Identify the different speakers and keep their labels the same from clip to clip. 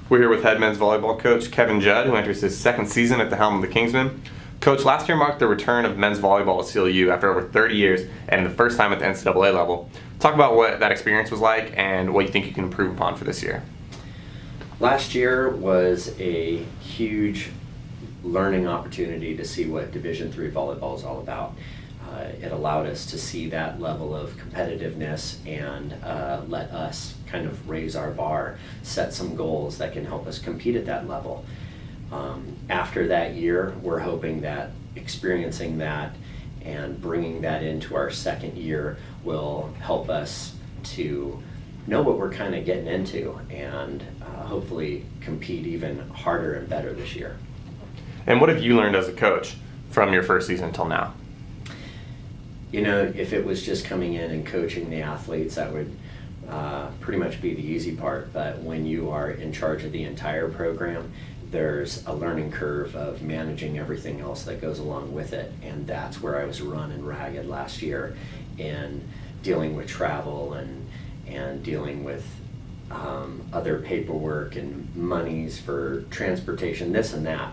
Speaker 1: We're here with head men's volleyball coach Kevin Judd, who enters his second season at the helm of the Kingsmen. Coach, last year marked the return of men's volleyball at CLU after over 30 years and the first time at the NCAA level. Talk about what that experience was like and what you think you can improve upon for this year.
Speaker 2: Last year was a huge learning opportunity to see what Division III volleyball is all about. It allowed us to see that level of competitiveness and let us kind of raise our bar, set some goals that can help us compete at that level. After that year, we're hoping that experiencing that and bringing that into our second year will help us to know what we're kind of getting into and hopefully compete even harder and better this year.
Speaker 1: And what have you learned as a coach from your first season until now?
Speaker 2: You know, if it was just coming in and coaching the athletes, that would pretty much be the easy part. But when you are in charge of the entire program, there's a learning curve of managing everything else that goes along with it. And that's where I was running ragged last year in dealing with travel and dealing with other paperwork and monies for transportation, this and that.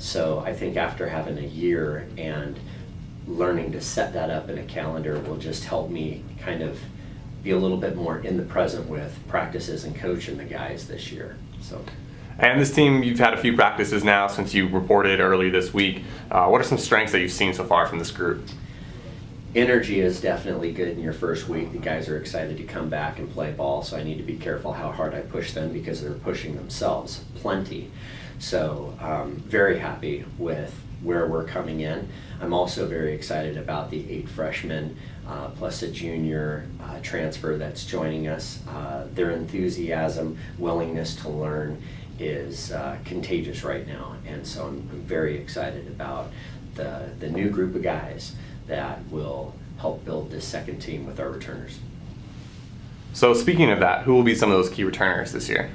Speaker 2: So I think after having a year and learning to set that up in a calendar will just help me kind of be a little bit more in the present with practices and coaching the guys this year. So.
Speaker 1: And this team, you've had a few practices now since you reported early this week. What are some strengths that you've seen so far from this group?
Speaker 2: Energy is definitely good in your first week. The guys are excited to come back and play ball, so I need to be careful how hard I push them because they're pushing themselves plenty. So very happy with where we're coming in. I'm also very excited about the 8 freshmen plus a junior transfer that's joining us. Their enthusiasm, willingness to learn is contagious right now, and so I'm very excited about the new group of guys that will help build this second team with our returners.
Speaker 1: So speaking of that, who will be some of those key returners this year?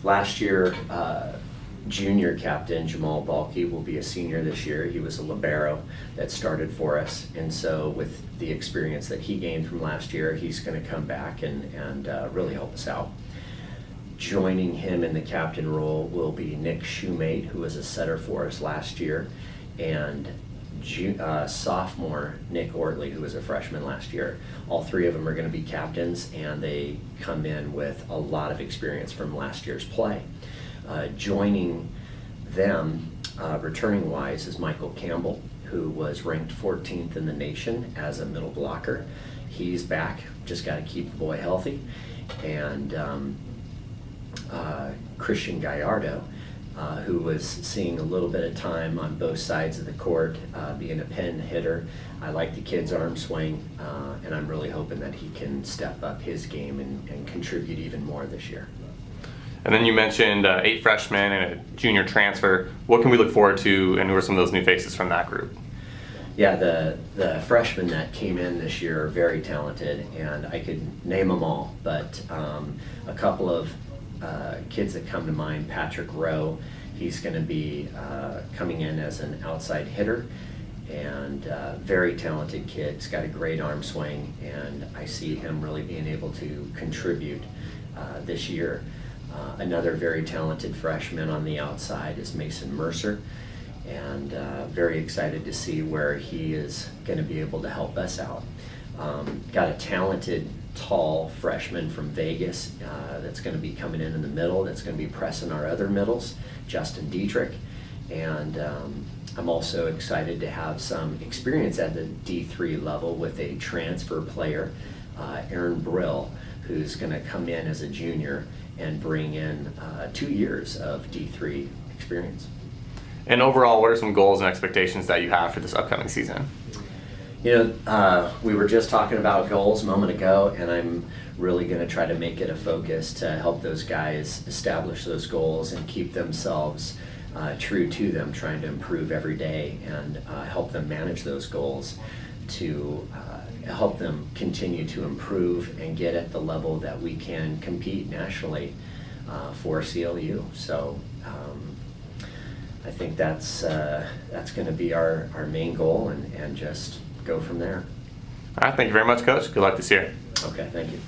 Speaker 2: Last year, junior captain Jamal Balky will be a senior this year. He was a libero that started for us, and so with the experience that he gained from last year, he's going to come back and really help us out. Joining him in the captain role will be Nick Shoemate, who was a setter for us last year, and sophomore Nick Ortley, who was a freshman last year. All three of them are going to be captains, and they come in with a lot of experience from last year's play. Joining them, returning-wise, is Michael Campbell, who was ranked 14th in the nation as a middle blocker. He's back, just got to keep the boy healthy. And Christian Gallardo, who was seeing a little bit of time on both sides of the court, being a pin hitter. I like the kid's arm swing, and I'm really hoping that he can step up his game and contribute even more this year.
Speaker 1: And then you mentioned 8 freshmen and a junior transfer. What can we look forward to, and who are some of those new faces from that group?
Speaker 2: Yeah, the freshmen that came in this year are very talented, and I could name them all, but a couple of kids that come to mind, Patrick Rowe, he's going to be coming in as an outside hitter, and very talented kid. He's got a great arm swing, and I see him really being able to contribute this year. Another very talented freshman on the outside is Mason Mercer, and very excited to see where he is going to be able to help us out. Got a talented, tall freshman from Vegas that's going to be coming in the middle, that's going to be pressing our other middles, Justin Dietrich. And I'm also excited to have some experience at the D3 level with a transfer player, Aaron Brill, who's going to come in as a junior and bring in 2 years of D3 experience.
Speaker 1: And overall, what are some goals and expectations that you have for this upcoming season?
Speaker 2: You know, we were just talking about goals a moment ago, and I'm really going to try to make it a focus to help those guys establish those goals and keep themselves true to them, trying to improve every day and help them manage those goals to help them continue to improve and get at the level that we can compete nationally for CLU. So I think that's going to be our main goal, and just go from there.
Speaker 1: All right, thank you very much, Coach. Good luck this year.
Speaker 2: Okay, thank you.